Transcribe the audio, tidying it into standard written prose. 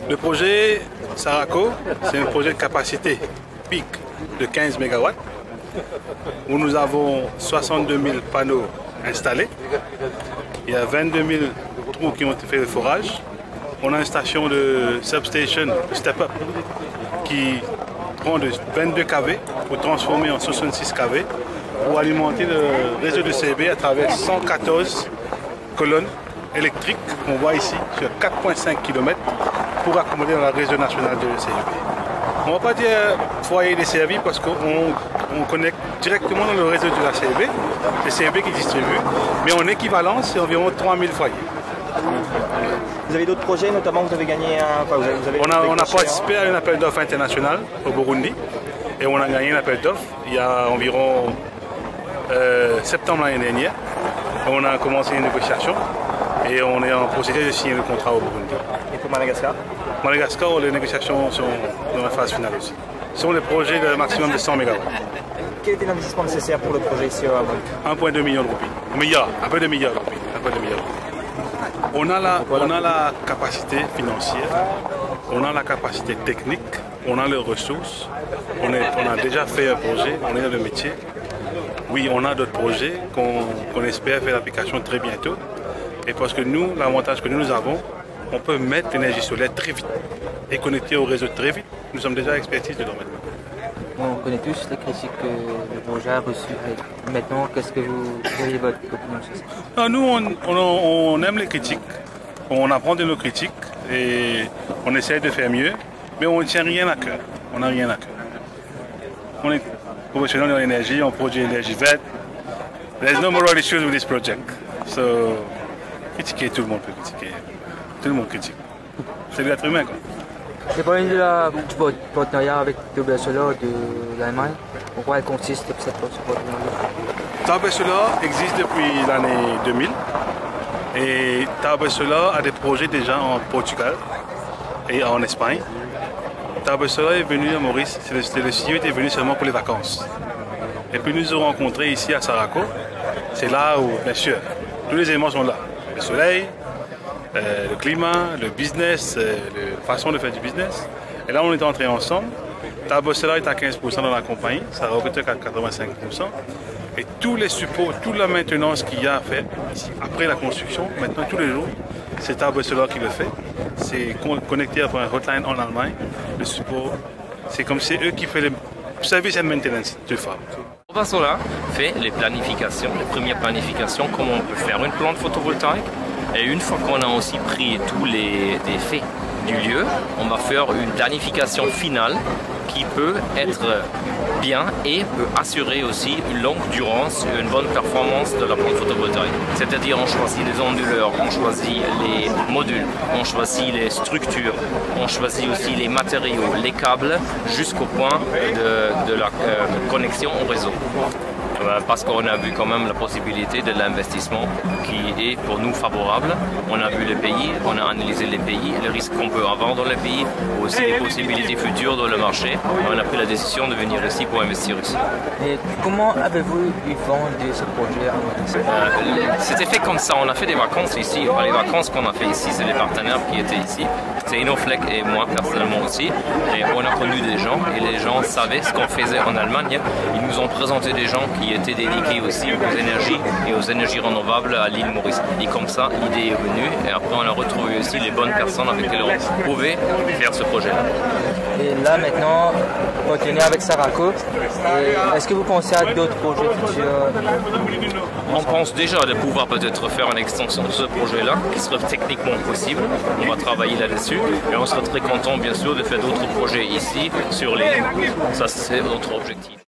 Le projet Saraco, c'est un projet de capacité pic de 15 MW où nous avons 62 000 panneaux installés. Il y a 22 000 trous qui ont été faits de forage. On a une station de substation, de step-up, qui prend de 22 kV pour transformer en 66 kV pour alimenter le réseau de CEB à travers 114 colonnes électriques qu'on voit ici sur 4,5 km pour accommoder dans le réseau national de CEB. On ne va pas dire foyer desservi parce qu'on connecte directement dans le réseau de la CEB, c'est CEB qui distribue, mais en équivalence, c'est environ 3000 foyers. Vous avez d'autres projets, notamment vous avez gagné un... Enfin, on a participé à un appel d'offres international au Burundi et on a gagné un appel d'offres il y a environ septembre l'année dernière. On a commencé une négociation et on est en procédé de signer le contrat au Burundi. Et pour Madagascar? Madagascar, les négociations sont dans la phase finale aussi. Ce sont des projets de maximum de 100 MW. Quel était l'investissement nécessaire pour le projet ici à Burundi? 1,2 million de roupies. Un peu de milliard de roupies. On a la capacité financière, on a la capacité technique, on a les ressources, on a déjà fait un projet, on est dans le métier. Oui, on a d'autres projets qu'on espère faire l'application très bientôt. Et parce que nous, l'avantage que nous avons, on peut mettre l'énergie solaire très vite et connecter au réseau très vite. Nous sommes déjà expertise dedans maintenant. On connaît tous les critiques que le projet a reçues. Maintenant, qu'est-ce que vous avez votre opinion sur ça? Non, nous, on aime les critiques. On apprend de nos critiques et on essaie de faire mieux, mais on ne tient rien à cœur. On n'a rien à cœur. On est professionnel dans l'énergie, on produit l'énergie verte. There's no moral issues with this project. So, critiquer, tout le monde peut critiquer. Tout le monde critique. C'est de l'être humain, quoi. J'ai parlé du partenariat avec Tauber Solar de l'Allemagne. Pourquoi elle consiste cette partenariat? Tauber Solar existe depuis l'année 2000 et Tauber Solar a des projets déjà en Portugal et en Espagne. Tauber Solar est venu à Maurice, le CEO était venu seulement pour les vacances. Et puis nous avons rencontré ici à Saraco. C'est là où, bien sûr, tous les éléments sont là. Le soleil, le climat, le business, la façon de faire du business. Et là, on est entrés ensemble. Tauber Solar est à 15% dans la compagnie, ça représente à 85%. Et tous les supports, toute la maintenance qu'il y a à faire ici, après la construction, maintenant tous les jours, c'est Tauber Solar qui le fait. C'est connecté à un hotline en Allemagne. Le support, c'est comme c'est eux qui font le service and maintenance du farm. Tauber Solar fait les planifications, les premières planifications, comment on peut faire une plante photovoltaïque. Et une fois qu'on a aussi pris tous les faits du lieu, on va faire une planification finale qui peut être bien et peut assurer aussi une longue durance, une bonne performance de la plante photovoltaïque. C'est-à-dire on choisit les onduleurs, on choisit les modules, on choisit les structures, on choisit aussi les matériaux, les câbles, jusqu'au point de la connexion au réseau. Parce qu'on a vu quand même la possibilité de l'investissement qui est pour nous favorable. On a vu les pays, on a analysé les pays, les risques qu'on peut avoir dans les pays, aussi les possibilités futures dans le marché. On a pris la décision de venir ici pour investir ici. Et comment avez-vous eu vendu ce projet à Madagascar? C'était fait comme ça, on a fait des vacances ici. Les vacances qu'on a fait ici, c'est les partenaires qui étaient ici. C'est Inoflex et moi personnellement aussi. Et on a connu des gens et les gens savaient ce qu'on faisait en Allemagne. Ils nous ont présenté des gens qui étaient dédiés aussi aux énergies et aux énergies renouvelables à l'île Maurice. Et comme ça, l'idée est venue et après on a retrouvé aussi les bonnes personnes avec lesquelles on pouvait faire ce projet-là. Et là maintenant, vous continuez avec Saraco. Est-ce que vous pensez à d'autres projets futurs? On pense déjà de pouvoir peut-être faire une extension de ce projet-là qui serait techniquement possible. On va travailler là-dessus et on serait très content bien sûr de faire d'autres projets ici sur l'île. Ça c'est notre objectif.